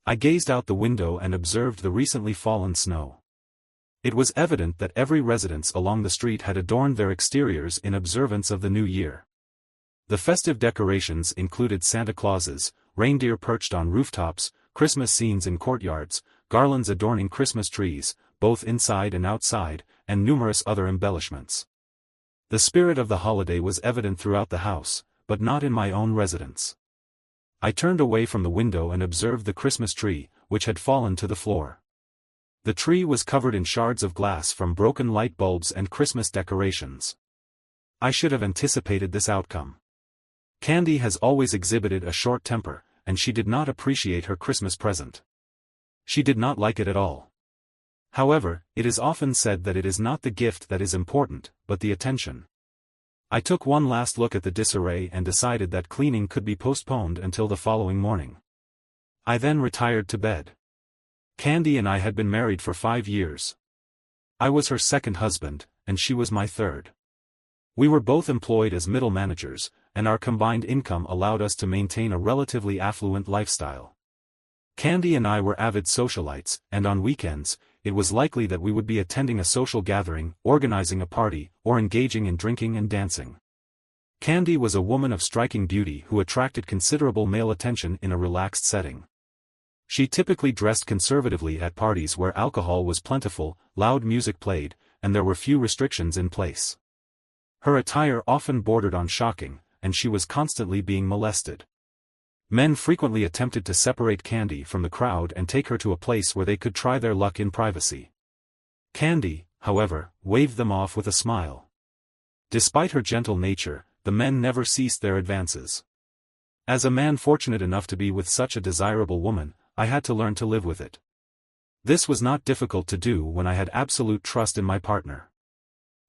I gazed out the window and observed the recently fallen snow. It was evident that every residence along the street had adorned their exteriors in observance of the new year. The festive decorations included Santa Clauses, reindeer perched on rooftops, Christmas scenes in courtyards, garlands adorning Christmas trees, both inside and outside, and numerous other embellishments. The spirit of the holiday was evident throughout the house, but not in my own residence. I turned away from the window and observed the Christmas tree, which had fallen to the floor. The tree was covered in shards of glass from broken light bulbs and Christmas decorations. I should have anticipated this outcome. Candy has always exhibited a short temper, and she did not appreciate her Christmas present. She did not like it at all. However, it is often said that it is not the gift that is important, but the attention. I took one last look at the disarray and decided that cleaning could be postponed until the following morning. I then retired to bed. Candy and I had been married for 5 years. I was her second husband, and she was my third. We were both employed as middle managers, and our combined income allowed us to maintain a relatively affluent lifestyle. Candy and I were avid socialites, and on weekends, it was likely that we would be attending a social gathering, organizing a party, or engaging in drinking and dancing. Candy was a woman of striking beauty who attracted considerable male attention in a relaxed setting. She typically dressed conservatively at parties where alcohol was plentiful, loud music played, and there were few restrictions in place. Her attire often bordered on shocking, and she was constantly being molested. Men frequently attempted to separate Candy from the crowd and take her to a place where they could try their luck in privacy. Candy, however, waved them off with a smile. Despite her gentle nature, the men never ceased their advances. As a man fortunate enough to be with such a desirable woman, I had to learn to live with it. This was not difficult to do when I had absolute trust in my partner.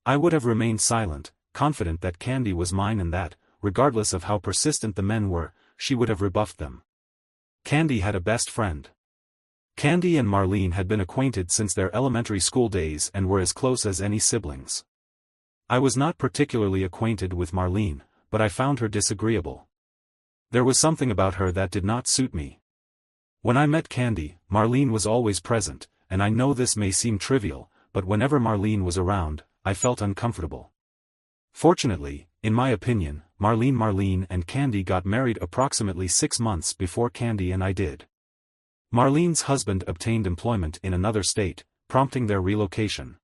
I would have remained silent, confident that Candy was mine and that, regardless of how persistent the men were, she would have rebuffed them. Candy had a best friend. Candy and Marlene had been acquainted since their elementary school days and were as close as any siblings. I was not particularly acquainted with Marlene, but I found her disagreeable. There was something about her that did not suit me. When I met Candy, Marlene was always present, and I know this may seem trivial, but whenever Marlene was around, I felt uncomfortable. Fortunately, in my opinion, Marlene and Candy got married approximately 6 months before Candy and I did. Marlene's husband obtained employment in another state, prompting their relocation.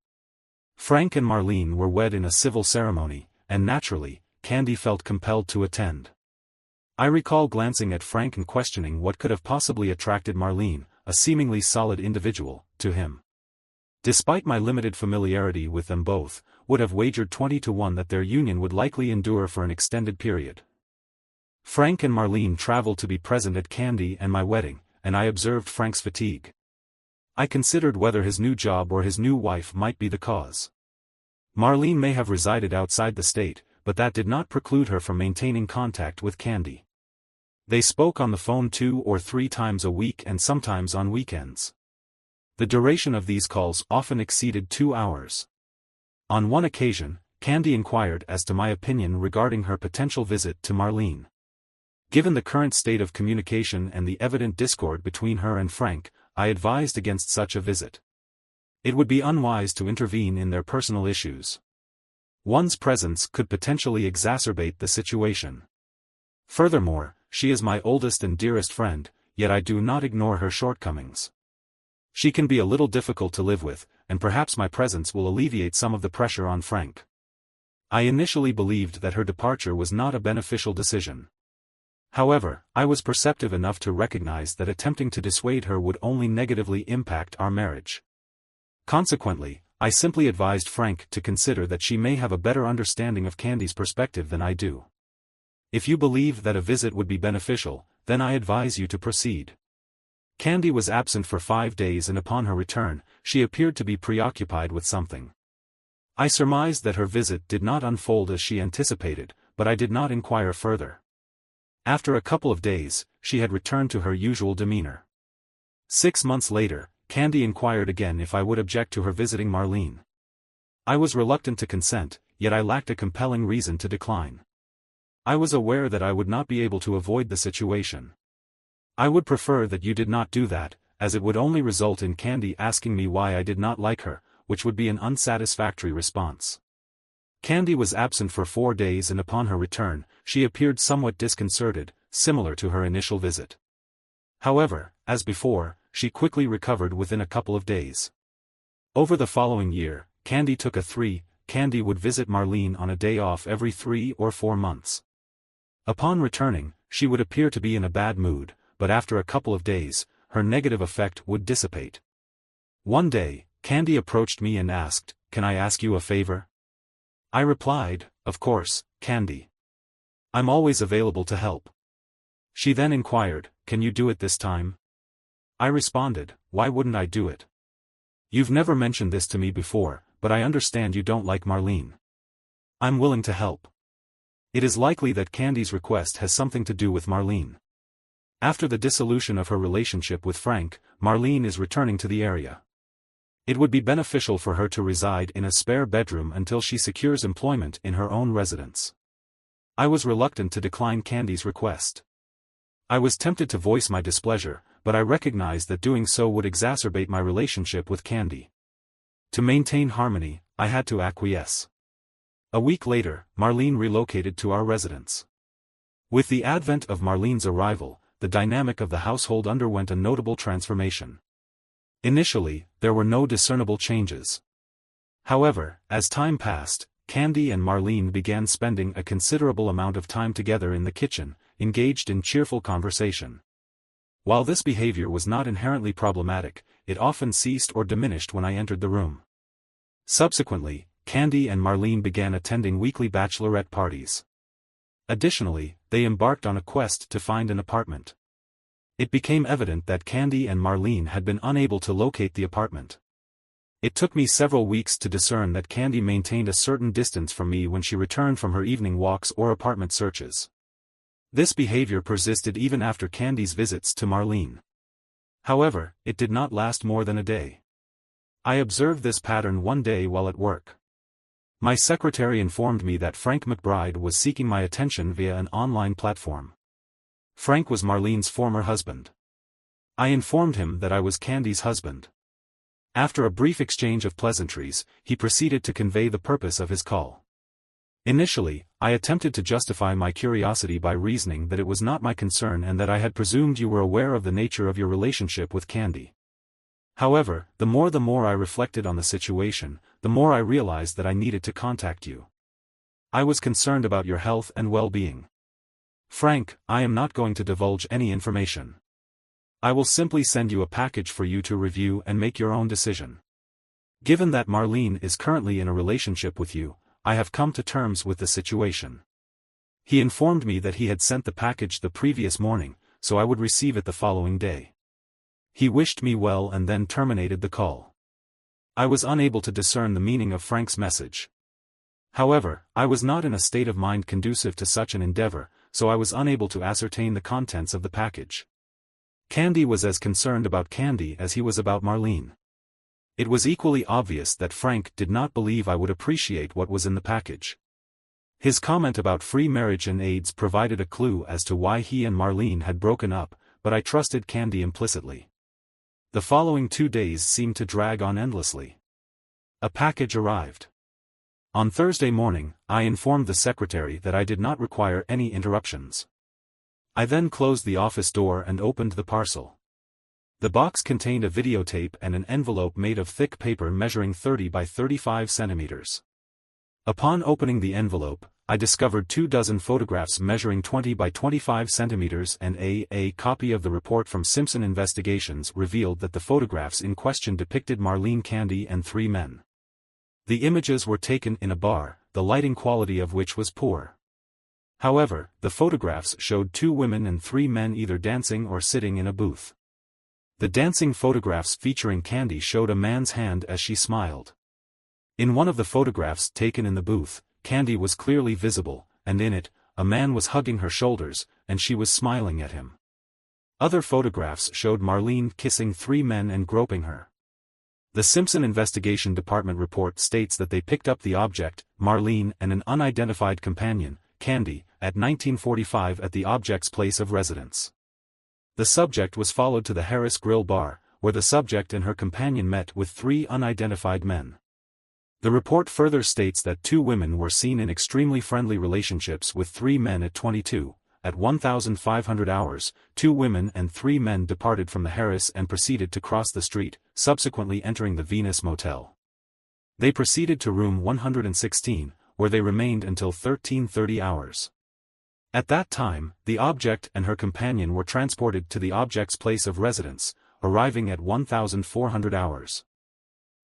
Frank and Marlene were wed in a civil ceremony, and naturally, Candy felt compelled to attend. I recall glancing at Frank and questioning what could have possibly attracted Marlene, a seemingly solid individual, to him. Despite my limited familiarity with them both, would have wagered 20-1 that their union would likely endure for an extended period. Frank and Marlene traveled to be present at Candy and my wedding, and I observed Frank's fatigue. I considered whether his new job or his new wife might be the cause. Marlene may have resided outside the state, but that did not preclude her from maintaining contact with Candy. They spoke on the phone 2 or 3 times a week and sometimes on weekends. The duration of these calls often exceeded 2 hours. On one occasion, Candy inquired as to my opinion regarding her potential visit to Marlene. Given the current state of communication and the evident discord between her and Frank, I advised against such a visit. It would be unwise to intervene in their personal issues. One's presence could potentially exacerbate the situation. Furthermore, she is my oldest and dearest friend, yet I do not ignore her shortcomings. She can be a little difficult to live with, and perhaps my presence will alleviate some of the pressure on Frank. I initially believed that her departure was not a beneficial decision. However, I was perceptive enough to recognize that attempting to dissuade her would only negatively impact our marriage. Consequently, I simply advised Frank to consider that she may have a better understanding of Candy's perspective than I do. If you believe that a visit would be beneficial, then I advise you to proceed. Candy was absent for 5 days and upon her return, she appeared to be preoccupied with something. I surmised that her visit did not unfold as she anticipated, but I did not inquire further. After a couple of days, she had returned to her usual demeanor. 6 months later, Candy inquired again if I would object to her visiting Marlene. I was reluctant to consent, yet I lacked a compelling reason to decline. I was aware that I would not be able to avoid the situation. I would prefer that you did not do that, as it would only result in Candy asking me why I did not like her, which would be an unsatisfactory response. Candy was absent for 4 days, and upon her return, she appeared somewhat disconcerted, similar to her initial visit. However, as before, she quickly recovered within a couple of days. Over the following year, Candy took a 3. Candy would visit Marlene on a day off every 3 or 4 months. Upon returning, she would appear to be in a bad mood, but after a couple of days, her negative effect would dissipate. One day, Candy approached me and asked, "Can I ask you a favor?" I replied, "Of course, Candy. I'm always available to help." She then inquired, "Can you do it this time?" I responded, "Why wouldn't I do it? You've never mentioned this to me before, but I understand you don't like Marlene. I'm willing to help." It is likely that Candy's request has something to do with Marlene. After the dissolution of her relationship with Frank, Marlene is returning to the area. It would be beneficial for her to reside in a spare bedroom until she secures employment in her own residence. I was reluctant to decline Candy's request. I was tempted to voice my displeasure, but I recognized that doing so would exacerbate my relationship with Candy. To maintain harmony, I had to acquiesce. A week later, Marlene relocated to our residence. With the advent of Marlene's arrival, the dynamic of the household underwent a notable transformation. Initially, there were no discernible changes. However, as time passed, Candy and Marlene began spending a considerable amount of time together in the kitchen, engaged in cheerful conversation. While this behavior was not inherently problematic, it often ceased or diminished when I entered the room. Subsequently, Candy and Marlene began attending weekly bachelorette parties. Additionally, they embarked on a quest to find an apartment. It became evident that Candy and Marlene had been unable to locate the apartment. It took me several weeks to discern that Candy maintained a certain distance from me when she returned from her evening walks or apartment searches. This behavior persisted even after Candy's visits to Marlene. However, it did not last more than a day. I observed this pattern one day while at work. My secretary informed me that Frank McBride was seeking my attention via an online platform. Frank was Marlene's former husband. I informed him that I was Candy's husband. After a brief exchange of pleasantries, he proceeded to convey the purpose of his call. Initially, I attempted to justify my curiosity by reasoning that it was not my concern and that I had presumed you were aware of the nature of your relationship with Candy. However, the more I reflected on the situation, the more I realized that I needed to contact you. I was concerned about your health and well-being. Frank, I am not going to divulge any information. I will simply send you a package for you to review and make your own decision. Given that Marlene is currently in a relationship with you, I have come to terms with the situation. He informed me that he had sent the package the previous morning, so I would receive it the following day. He wished me well and then terminated the call. I was unable to discern the meaning of Frank's message. However, I was not in a state of mind conducive to such an endeavor, so I was unable to ascertain the contents of the package. Candy was as concerned about Candy as he was about Marlene. It was equally obvious that Frank did not believe I would appreciate what was in the package. His comment about free marriage and AIDS provided a clue as to why he and Marlene had broken up, but I trusted Candy implicitly. The following 2 days seemed to drag on endlessly. A package arrived. On Thursday morning, I informed the secretary that I did not require any interruptions. I then closed the office door and opened the parcel. The box contained a videotape and an envelope made of thick paper measuring 30 by 35 centimeters. Upon opening the envelope, I discovered 24 photographs measuring 20 by 25 centimeters and a copy of the report from Simpson Investigations revealed that the photographs in question depicted Marlene Candy and 3 men. The images were taken in a bar, the lighting quality of which was poor. However, the photographs showed 2 women and 3 men either dancing or sitting in a booth. The dancing photographs featuring Candy showed a man's hand as she smiled. In one of the photographs taken in the booth, Candy was clearly visible, and in it, a man was hugging her shoulders, and she was smiling at him. Other photographs showed Marlene kissing 3 men and groping her. The Simpson Investigation Department report states that they picked up the object, Marlene and an unidentified companion, Candy, at 1945 at the object's place of residence. The subject was followed to the Harris Grill bar, where the subject and her companion met with 3 unidentified men. The report further states that 2 women were seen in extremely friendly relationships with 3 men at 22. At 1,500 hours, 2 women and 3 men departed from the Harris and proceeded to cross the street, subsequently entering the Venus Motel. They proceeded to room 116, where they remained until 1330 hours. At that time, the object and her companion were transported to the object's place of residence, arriving at 1,400 hours.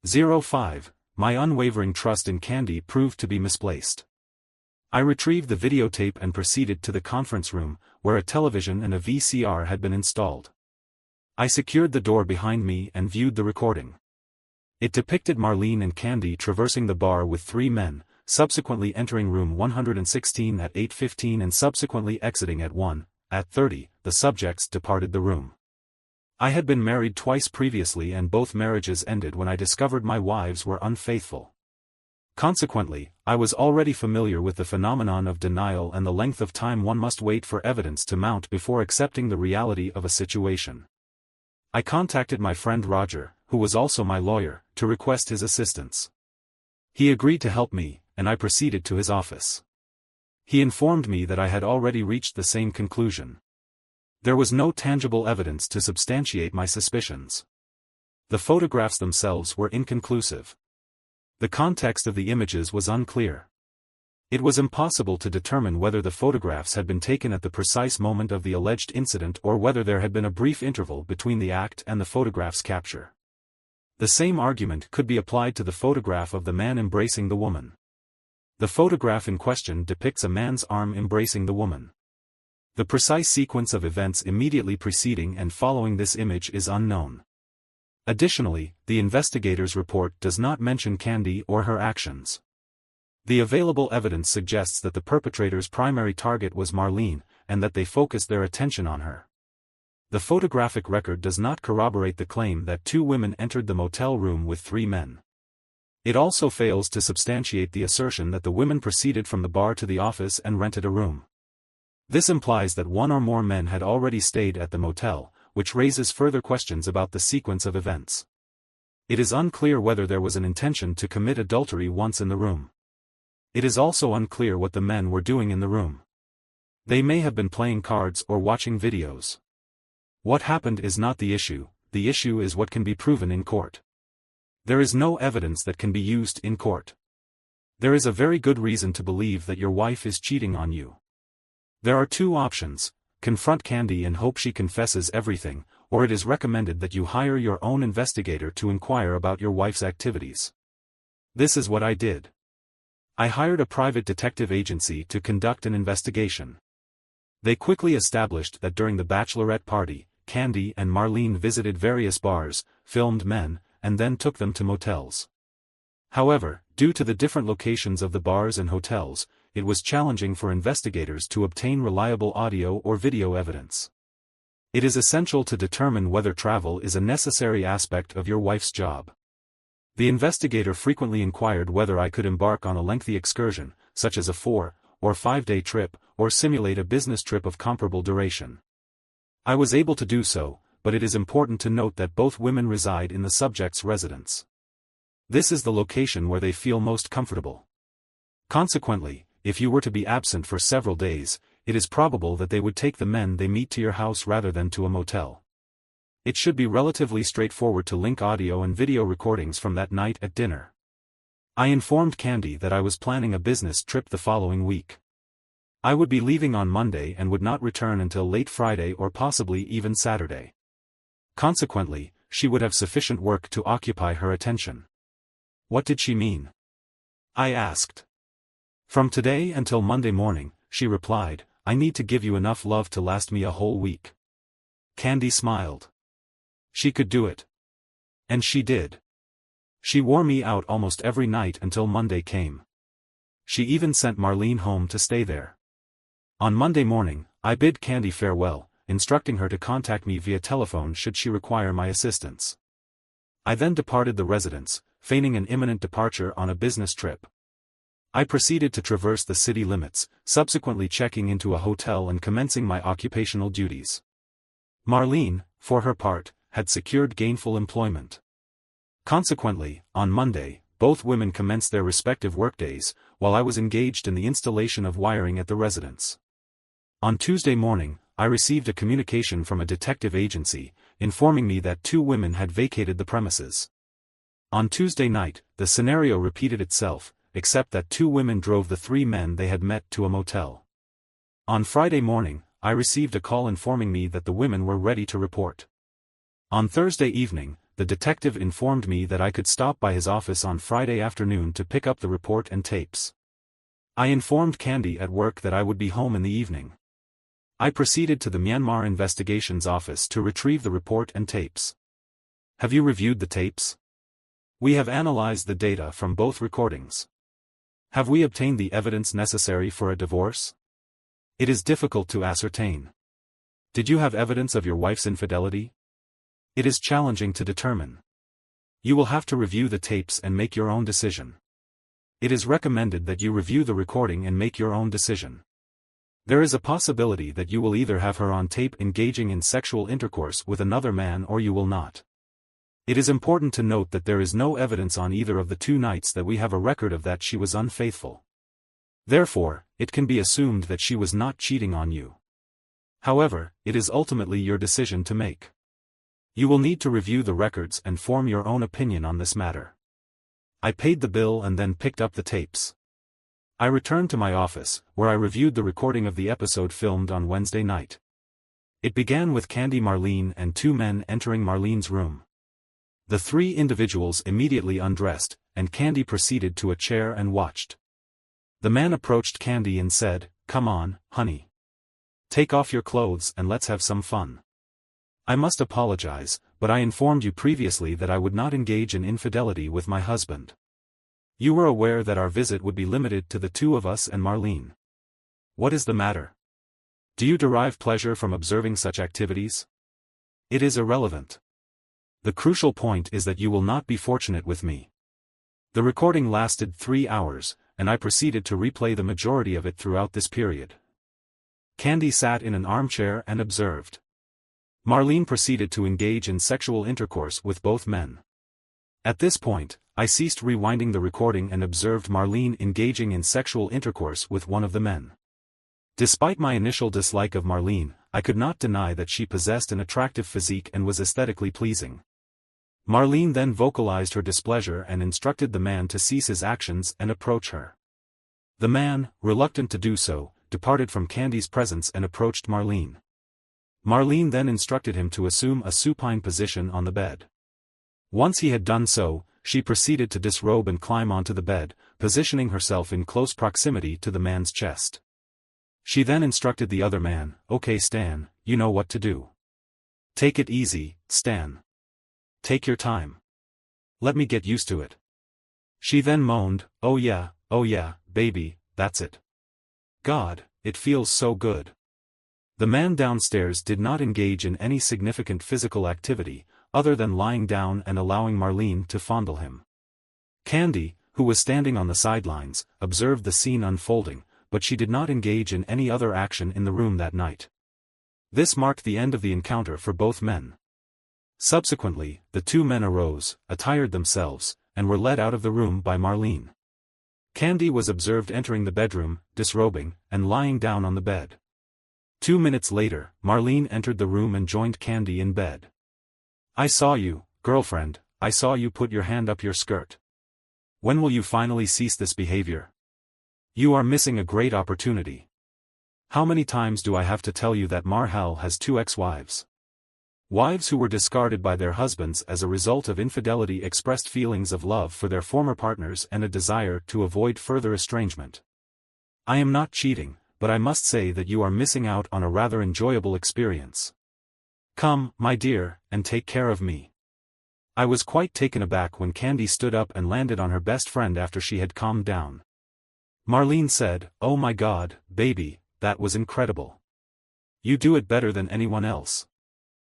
05. My unwavering trust in Candy proved to be misplaced. I retrieved the videotape and proceeded to the conference room, where a television and a VCR had been installed. I secured the door behind me and viewed the recording. It depicted Marlene and Candy traversing the bar with 3 men, subsequently entering room 116 at 8:15 and subsequently exiting at 1:30. The subjects departed the room. I had been married twice previously and both marriages ended when I discovered my wives were unfaithful. Consequently, I was already familiar with the phenomenon of denial and the length of time one must wait for evidence to mount before accepting the reality of a situation. I contacted my friend Roger, who was also my lawyer, to request his assistance. He agreed to help me, and I proceeded to his office. He informed me that I had already reached the same conclusion. There was no tangible evidence to substantiate my suspicions. The photographs themselves were inconclusive. The context of the images was unclear. It was impossible to determine whether the photographs had been taken at the precise moment of the alleged incident or whether there had been a brief interval between the act and the photograph's capture. The same argument could be applied to the photograph of the man embracing the woman. The photograph in question depicts a man's arm embracing the woman. The precise sequence of events immediately preceding and following this image is unknown. Additionally, the investigator's report does not mention Candy or her actions. The available evidence suggests that the perpetrator's primary target was Marlene, and that they focused their attention on her. The photographic record does not corroborate the claim that 2 women entered the motel room with 3 men. It also fails to substantiate the assertion that the women proceeded from the bar to the office and rented a room. This implies that 1 or more men had already stayed at the motel, which raises further questions about the sequence of events. It is unclear whether there was an intention to commit adultery once in the room. It is also unclear what the men were doing in the room. They may have been playing cards or watching videos. What happened is not the issue is what can be proven in court. There is no evidence that can be used in court. There is a very good reason to believe that your wife is cheating on you. There are 2 options: confront Candy and hope she confesses everything, or it is recommended that you hire your own investigator to inquire about your wife's activities. This is what I did. I hired a private detective agency to conduct an investigation. They quickly established that during the bachelorette party, Candy and Marlene visited various bars, filmed men, and then took them to motels. However, due to the different locations of the bars and hotels, it was challenging for investigators to obtain reliable audio or video evidence. It is essential to determine whether travel is a necessary aspect of your wife's job. The investigator frequently inquired whether I could embark on a lengthy excursion, such as a 4 or 5-day trip, or simulate a business trip of comparable duration. I was able to do so, but it is important to note that both women reside in the subject's residence. This is the location where they feel most comfortable. Consequently, if you were to be absent for several days, it is probable that they would take the men they meet to your house rather than to a motel. It should be relatively straightforward to link audio and video recordings from that night at dinner. I informed Candy that I was planning a business trip the following week. I would be leaving on Monday and would not return until late Friday or possibly even Saturday. Consequently, she would have sufficient work to occupy her attention. What did she mean? I asked. From today until Monday morning, she replied, I need to give you enough love to last me a whole week. Candy smiled. She could do it. And she did. She wore me out almost every night until Monday came. She even sent Marlene home to stay there. On Monday morning, I bid Candy farewell, instructing her to contact me via telephone should she require my assistance. I then departed the residence, feigning an imminent departure on a business trip. I proceeded to traverse the city limits, subsequently checking into a hotel and commencing my occupational duties. Marlene, for her part, had secured gainful employment. Consequently, on Monday, both women commenced their respective workdays, while I was engaged in the installation of wiring at the residence. On Tuesday morning, I received a communication from a detective agency, informing me that 2 women had vacated the premises. On Tuesday night, the scenario repeated itself, except that 2 women drove the 3 men they had met to a motel. On Friday morning, I received a call informing me that the women were ready to report. On Thursday evening, the detective informed me that I could stop by his office on Friday afternoon to pick up the report and tapes. I informed Candy at work that I would be home in the evening. I proceeded to the Myanmar Investigations Office to retrieve the report and tapes. Have you reviewed the tapes? We have analyzed the data from both recordings. Have we obtained the evidence necessary for a divorce? It is difficult to ascertain. Did you have evidence of your wife's infidelity? It is challenging to determine. You will have to review the tapes and make your own decision. It is recommended that you review the recording and make your own decision. There is a possibility that you will either have her on tape engaging in sexual intercourse with another man or you will not. It is important to note that there is no evidence on either of the 2 nights that we have a record of that she was unfaithful. Therefore, it can be assumed that she was not cheating on you. However, it is ultimately your decision to make. You will need to review the records and form your own opinion on this matter. I paid the bill and then picked up the tapes. I returned to my office, where I reviewed the recording of the episode filmed on Wednesday night. It began with Candy Marlene and 2 men entering Marlene's room. The 3 individuals immediately undressed, and Candy proceeded to a chair and watched. The man approached Candy and said, "Come on, honey. Take off your clothes and let's have some fun. I must apologize, but I informed you previously that I would not engage in infidelity with my husband. You were aware that our visit would be limited to the 2 of us and Marlene. What is the matter? Do you derive pleasure from observing such activities? It is irrelevant. The crucial point is that you will not be fortunate with me." The recording lasted 3 hours, and I proceeded to replay the majority of it throughout this period. Candy sat in an armchair and observed. Marlene proceeded to engage in sexual intercourse with both men. At this point, I ceased rewinding the recording and observed Marlene engaging in sexual intercourse with one of the men. Despite my initial dislike of Marlene, I could not deny that she possessed an attractive physique and was aesthetically pleasing. Marlene then vocalized her displeasure and instructed the man to cease his actions and approach her. The man, reluctant to do so, departed from Candy's presence and approached Marlene. Marlene then instructed him to assume a supine position on the bed. Once he had done so, she proceeded to disrobe and climb onto the bed, positioning herself in close proximity to the man's chest. She then instructed the other man, "Okay Stan, you know what to do. Take it easy, Stan. Take your time. Let me get used to it." She then moaned, oh yeah, baby, that's it. God, it feels so good." The man downstairs did not engage in any significant physical activity, other than lying down and allowing Marlene to fondle him. Candy, who was standing on the sidelines, observed the scene unfolding, but she did not engage in any other action in the room that night. This marked the end of the encounter for both men. Subsequently, the 2 men arose, attired themselves, and were led out of the room by Marlene. Candy was observed entering the bedroom, disrobing, and lying down on the bed. 2 minutes later, Marlene entered the room and joined Candy in bed. "I saw you, girlfriend, I saw you put your hand up your skirt. When will you finally cease this behavior? You are missing a great opportunity. How many times do I have to tell you that Marhal has 2 ex-wives? Wives who were discarded by their husbands as a result of infidelity expressed feelings of love for their former partners and a desire to avoid further estrangement. I am not cheating, but I must say that you are missing out on a rather enjoyable experience. Come, my dear, and take care of me." I was quite taken aback when Candy stood up and landed on her best friend after she had calmed down. Marlene said, "Oh my God, baby, that was incredible. You do it better than anyone else."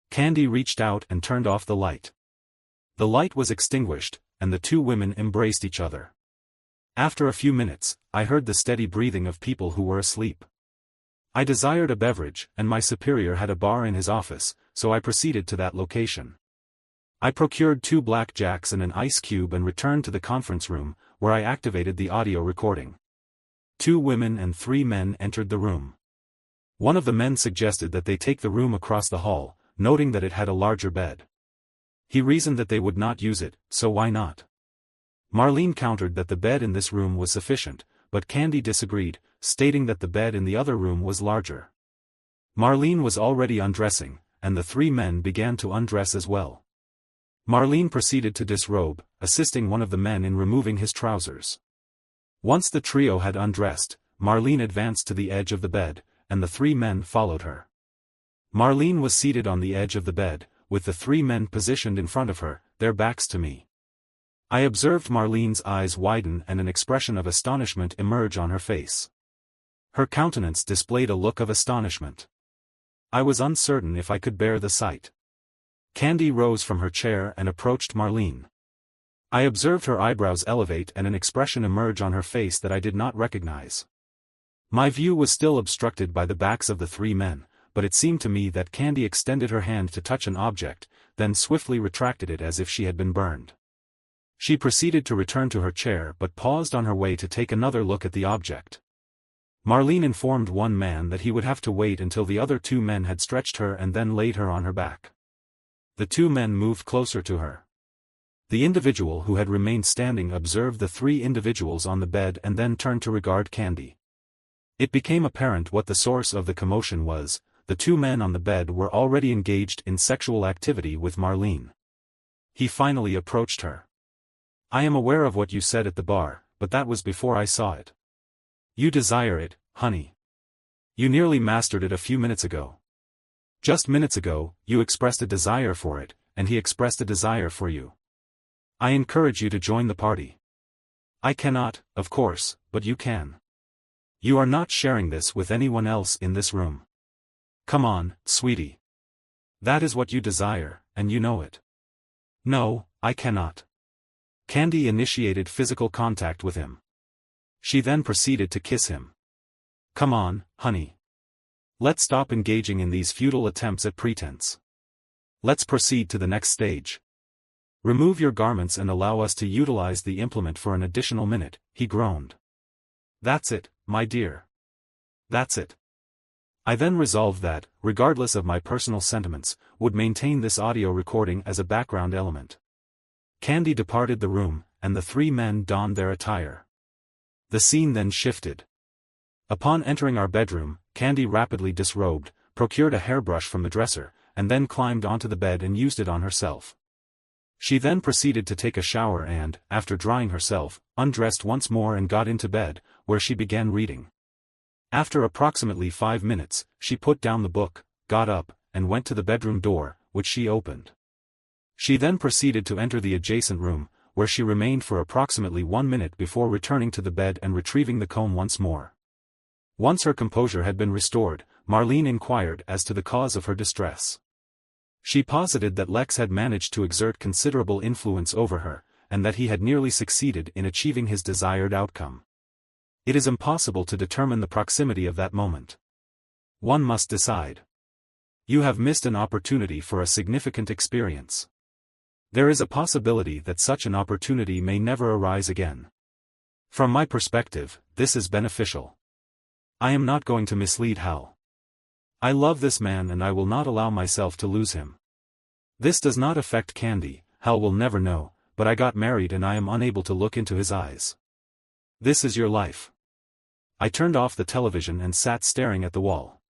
Candy reached out and turned off the light. The light was extinguished, and the 2 women embraced each other. After a few minutes, I heard the steady breathing of people who were asleep. I desired a beverage, and my superior had a bar in his office, so I proceeded to that location. I procured 2 blackjacks and an ice cube and returned to the conference room, where I activated the audio recording. 2 women and 3 men entered the room. One of the men suggested that they take the room across the hall, noting that it had a larger bed. He reasoned that they would not use it, so why not? Marlene countered that the bed in this room was sufficient, but Candy disagreed, stating that the bed in the other room was larger. Marlene was already undressing, and the 3 men began to undress as well. Marlene proceeded to disrobe, assisting one of the men in removing his trousers. Once the trio had undressed, Marlene advanced to the edge of the bed, and the 3 men followed her. Marlene was seated on the edge of the bed, with the 3 men positioned in front of her, their backs to me. I observed Marlene's eyes widen and an expression of astonishment emerge on her face. Her countenance displayed a look of astonishment. I was uncertain if I could bear the sight. Candy rose from her chair and approached Marlene. I observed her eyebrows elevate and an expression emerge on her face that I did not recognize. My view was still obstructed by the backs of the 3 men, but it seemed to me that Candy extended her hand to touch an object, then swiftly retracted it as if she had been burned. She proceeded to return to her chair but paused on her way to take another look at the object. Marlene informed one man that he would have to wait until the other 2 men had stretched her and then laid her on her back. The 2 men moved closer to her. The individual who had remained standing observed the 3 individuals on the bed and then turned to regard Candy. It became apparent what the source of the commotion was. The 2 men on the bed were already engaged in sexual activity with Marlene. He finally approached her. I am aware of what you said at the bar, but that was before I saw it. You desire it, honey. You nearly mastered it a few minutes ago. Just minutes ago, you expressed a desire for it, and he expressed a desire for you. I encourage you to join the party. I cannot, of course, but you can. You are not sharing this with anyone else in this room. Come on, sweetie. That is what you desire, and you know it. No, I cannot. Candy initiated physical contact with him. She then proceeded to kiss him. Come on, honey. Let's stop engaging in these futile attempts at pretense. Let's proceed to the next stage. Remove your garments and allow us to utilize the implement for an additional minute, he groaned. That's it, my dear. That's it. I then resolved that, regardless of my personal sentiments, would maintain this audio recording as a background element. Candy departed the room, and the 3 men donned their attire. The scene then shifted. Upon entering our bedroom, Candy rapidly disrobed, procured a hairbrush from the dresser, and then climbed onto the bed and used it on herself. She then proceeded to take a shower and, after drying herself, undressed once more and got into bed, where she began reading. After approximately 5 minutes, she put down the book, got up, and went to the bedroom door, which she opened. She then proceeded to enter the adjacent room, where she remained for approximately 1 minute before returning to the bed and retrieving the comb once more. Once her composure had been restored, Marlene inquired as to the cause of her distress. She posited that Lex had managed to exert considerable influence over her, and that he had nearly succeeded in achieving his desired outcome. It is impossible to determine the proximity of that moment. One must decide. You have missed an opportunity for a significant experience. There is a possibility that such an opportunity may never arise again. From my perspective, this is beneficial. I am not going to mislead Hal. I love this man and I will not allow myself to lose him. This does not affect Candy, Hal will never know, but I got married and I am unable to look into his eyes. This is your life. I turned off the television and sat staring at the wall.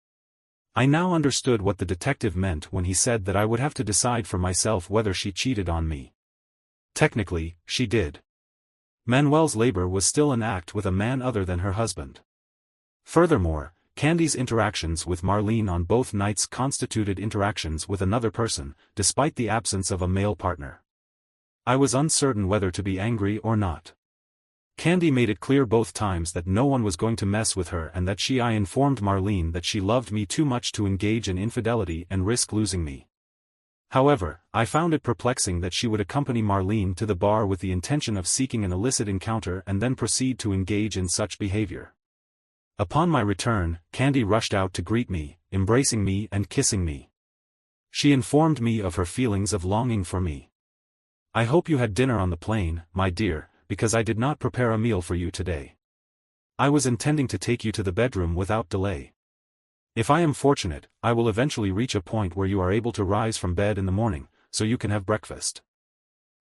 I now understood what the detective meant when he said that I would have to decide for myself whether she cheated on me. Technically, she did. Manuel's labor was still an act with a man other than her husband. Furthermore, Candy's interactions with Marlene on both nights constituted interactions with another person, despite the absence of a male partner. I was uncertain whether to be angry or not. Candy made it clear both times that no one was going to mess with her and that I informed Marlene that she loved me too much to engage in infidelity and risk losing me. However, I found it perplexing that she would accompany Marlene to the bar with the intention of seeking an illicit encounter and then proceed to engage in such behavior. Upon my return, Candy rushed out to greet me, embracing me and kissing me. She informed me of her feelings of longing for me. "I hope you had dinner on the plane, my dear, because I did not prepare a meal for you today. I was intending to take you to the bedroom without delay. If I am fortunate, I will eventually reach a point where you are able to rise from bed in the morning, so you can have breakfast.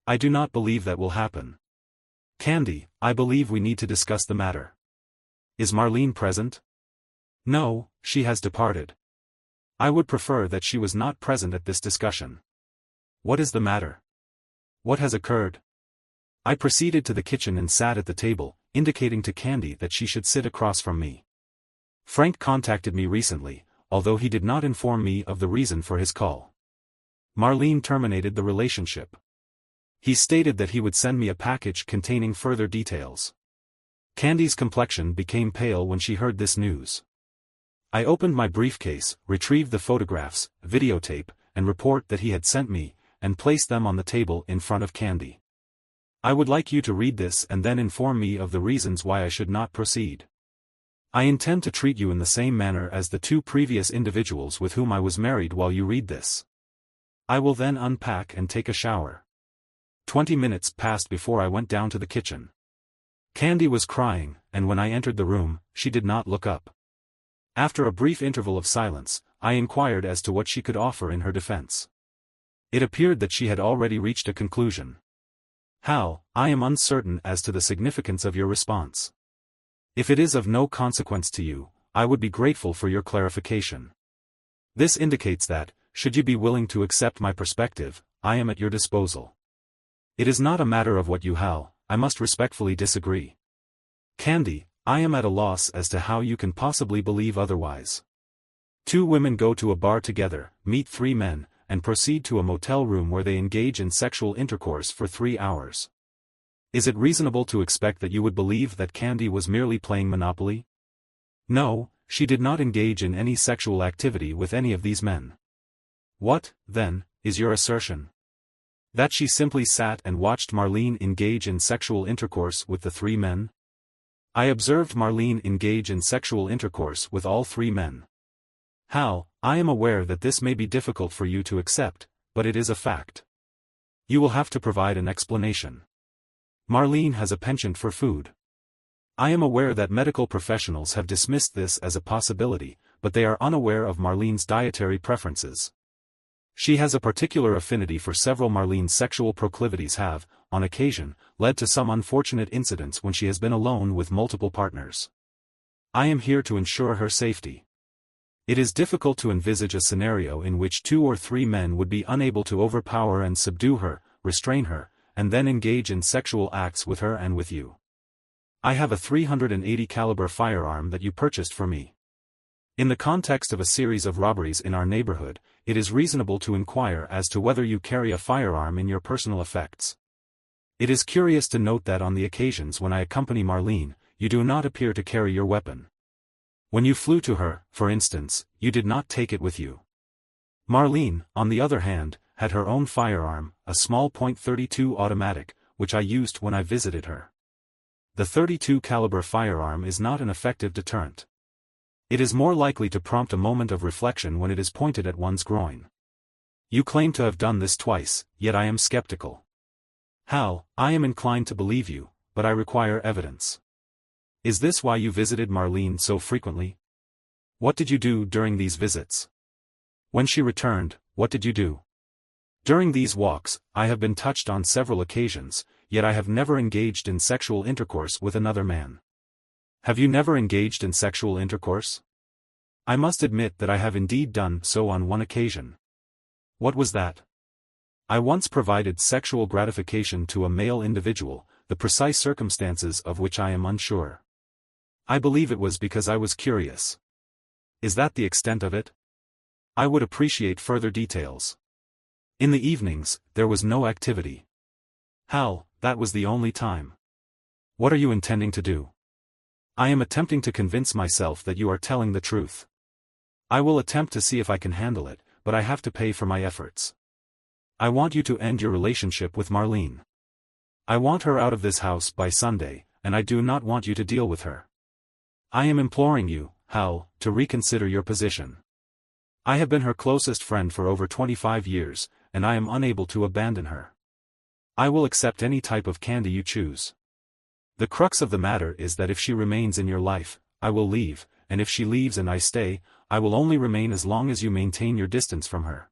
I do not believe that will happen. Candy, I believe we need to discuss the matter. Is Marlene present?" "No, she has departed. I would prefer that she was not present at this discussion." "What is the matter? What has occurred?" I proceeded to the kitchen and sat at the table, indicating to Candy that she should sit across from me. "Frank contacted me recently, although he did not inform me of the reason for his call. Marlene terminated the relationship. He stated that he would send me a package containing further details." Candy's complexion became pale when she heard this news. I opened my briefcase, retrieved the photographs, videotape, and report that he had sent me, and placed them on the table in front of Candy. "I would like you to read this and then inform me of the reasons why I should not proceed. I intend to treat you in the same manner as the 2 previous individuals with whom I was married while you read this. I will then unpack and take a shower." 20 minutes passed before I went down to the kitchen. Candy was crying, and when I entered the room, she did not look up. After a brief interval of silence, I inquired as to what she could offer in her defense. It appeared that she had already reached a conclusion. "Hal, I am uncertain as to the significance of your response. If it is of no consequence to you, I would be grateful for your clarification. This indicates that, should you be willing to accept my perspective, I am at your disposal. It is not a matter of what you Hal, I must respectfully disagree. Candy, I am at a loss as to how you can possibly believe otherwise. 2 women go to a bar together, meet 3 men, and proceed to a motel room where they engage in sexual intercourse for 3 hours. Is it reasonable to expect that you would believe that Candy was merely playing Monopoly? No, she did not engage in any sexual activity with any of these men. What, then, is your assertion? That she simply sat and watched Marlene engage in sexual intercourse with the 3 men? I observed Marlene engage in sexual intercourse with all 3 men. Hal, I am aware that this may be difficult for you to accept, but it is a fact. You will have to provide an explanation. Marlene has a penchant for food. I am aware that medical professionals have dismissed this as a possibility, but they are unaware of Marlene's dietary preferences. She has a particular affinity for several. Marlene's sexual proclivities have, on occasion, led to some unfortunate incidents when she has been alone with multiple partners. I am here to ensure her safety. It is difficult to envisage a scenario in which 2 or 3 men would be unable to overpower and subdue her, restrain her, and then engage in sexual acts with her and with you. I have a .380 caliber firearm that you purchased for me. In the context of a series of robberies in our neighborhood, it is reasonable to inquire as to whether you carry a firearm in your personal effects. It is curious to note that on the occasions when I accompany Marlene, you do not appear to carry your weapon. When you flew to her, for instance, you did not take it with you. Marlene, on the other hand, had her own firearm, a small .32 automatic, which I used when I visited her. The .32 caliber firearm is not an effective deterrent. It is more likely to prompt a moment of reflection when it is pointed at one's groin. You claim to have done this twice, yet I am skeptical. Hal, I am inclined to believe you, but I require evidence. Is this why you visited Marlene so frequently? What did you do during these visits? When she returned, what did you do? During these walks, I have been touched on several occasions, yet I have never engaged in sexual intercourse with another man. Have you never engaged in sexual intercourse? I must admit that I have indeed done so on one occasion. What was that? I once provided sexual gratification to a male individual, the precise circumstances of which I am unsure. I believe it was because I was curious. Is that the extent of it? I would appreciate further details. In the evenings, there was no activity. Hal, that was the only time. What are you intending to do? I am attempting to convince myself that you are telling the truth. I will attempt to see if I can handle it, but I have to pay for my efforts. I want you to end your relationship with Marlene. I want her out of this house by Sunday, and I do not want you to deal with her. I am imploring you, Hal, to reconsider your position. I have been her closest friend for over 25 years, and I am unable to abandon her. I will accept any type of Candy you choose. The crux of the matter is that if she remains in your life, I will leave, and if she leaves and I stay, I will only remain as long as you maintain your distance from her.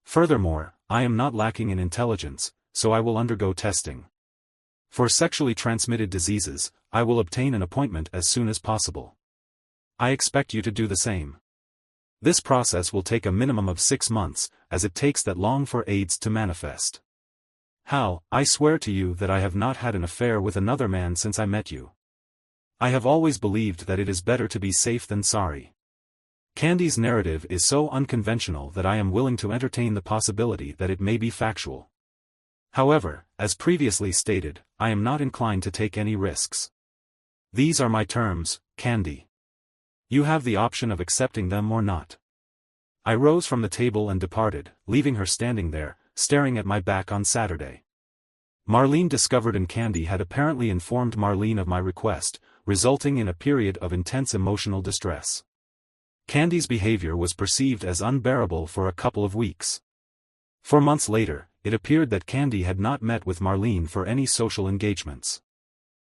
Furthermore, I am not lacking in intelligence, so I will undergo testing. For sexually transmitted diseases, I will obtain an appointment as soon as possible. I expect you to do the same. This process will take a minimum of 6 months, as it takes that long for AIDS to manifest. Hal, I swear to you that I have not had an affair with another man since I met you. I have always believed that it is better to be safe than sorry. Candy's narrative is so unconventional that I am willing to entertain the possibility that it may be factual. However, as previously stated, I am not inclined to take any risks. These are my terms, Candy. You have the option of accepting them or not. I rose from the table and departed, leaving her standing there, staring at my back on Saturday. Marlene discovered and Candy had apparently informed Marlene of my request, resulting in a period of intense emotional distress. Candy's behavior was perceived as unbearable for a couple of weeks. 4 months later, it appeared that Candy had not met with Marlene for any social engagements.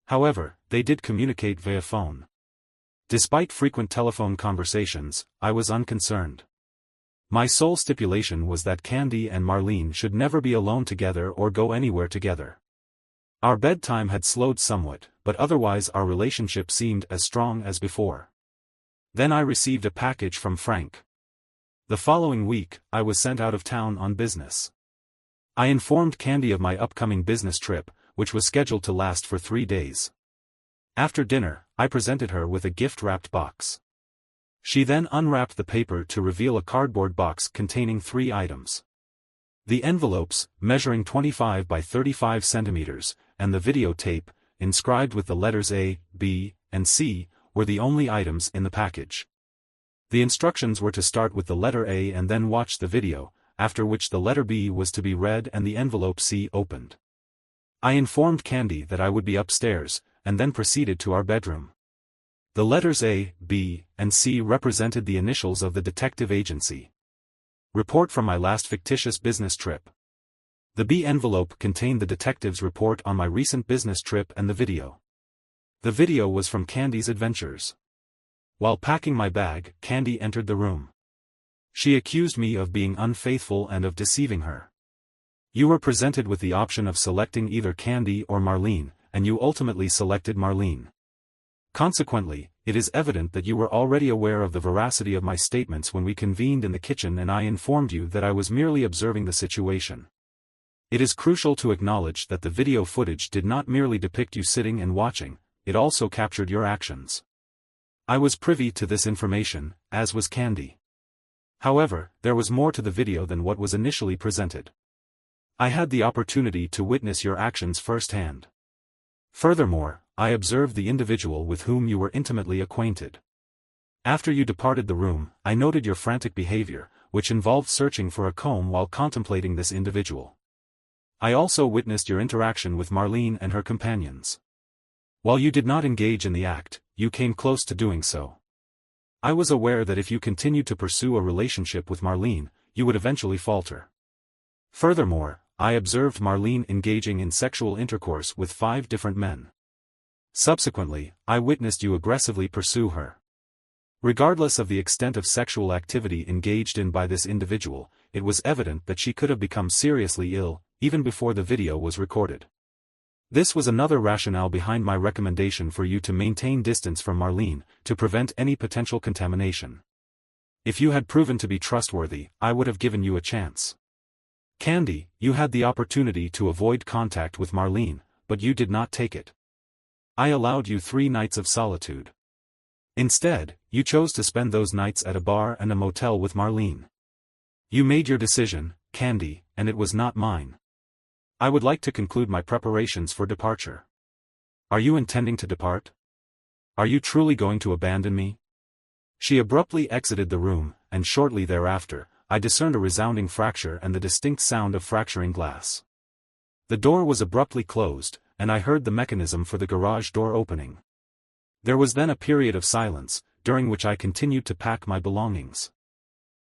However, they did communicate via phone. Despite frequent telephone conversations, I was unconcerned. My sole stipulation was that Candy and Marlene should never be alone together or go anywhere together. Our bedtime had slowed somewhat, but otherwise our relationship seemed as strong as before. Then I received a package from Frank. The following week, I was sent out of town on business. I informed Candy of my upcoming business trip, which was scheduled to last for 3 days. After dinner, I presented her with a gift-wrapped box. She then unwrapped the paper to reveal a cardboard box containing 3 items. The envelopes, measuring 25 by 35 centimeters, and the videotape, inscribed with the letters A, B, and C, were the only items in the package. The instructions were to start with the letter A and then watch the video, after which the letter B was to be read and the envelope C opened. I informed Candy that I would be upstairs, and then proceeded to our bedroom. The letters A, B, and C represented the initials of the detective agency. Report from my last fictitious business trip. The B envelope contained the detective's report on my recent business trip and the video. The video was from Candy's adventures. While packing my bag, Candy entered the room. She accused me of being unfaithful and of deceiving her. You were presented with the option of selecting either Candy or Marlene, and you ultimately selected Marlene. Consequently, it is evident that you were already aware of the veracity of my statements when we convened in the kitchen and I informed you that I was merely observing the situation. It is crucial to acknowledge that the video footage did not merely depict you sitting and watching, it also captured your actions. I was privy to this information, as was Candy. However, there was more to the video than what was initially presented. I had the opportunity to witness your actions firsthand. Furthermore, I observed the individual with whom you were intimately acquainted. After you departed the room, I noted your frantic behavior, which involved searching for a comb while contemplating this individual. I also witnessed your interaction with Marlene and her companions. While you did not engage in the act, you came close to doing so. I was aware that if you continued to pursue a relationship with Marlene, you would eventually falter. Furthermore, I observed Marlene engaging in sexual intercourse with 5 different men. Subsequently, I witnessed you aggressively pursue her. Regardless of the extent of sexual activity engaged in by this individual, it was evident that she could have become seriously ill, even before the video was recorded. This was another rationale behind my recommendation for you to maintain distance from Marlene, to prevent any potential contamination. If you had proven to be trustworthy, I would have given you a chance. Candy, you had the opportunity to avoid contact with Marlene, but you did not take it. I allowed you 3 nights of solitude. Instead, you chose to spend those nights at a bar and a motel with Marlene. You made your decision, Candy, and it was not mine. I would like to conclude my preparations for departure. Are you intending to depart? Are you truly going to abandon me? She abruptly exited the room, and shortly thereafter, I discerned a resounding fracture and the distinct sound of fracturing glass. The door was abruptly closed, and I heard the mechanism for the garage door opening. There was then a period of silence, during which I continued to pack my belongings.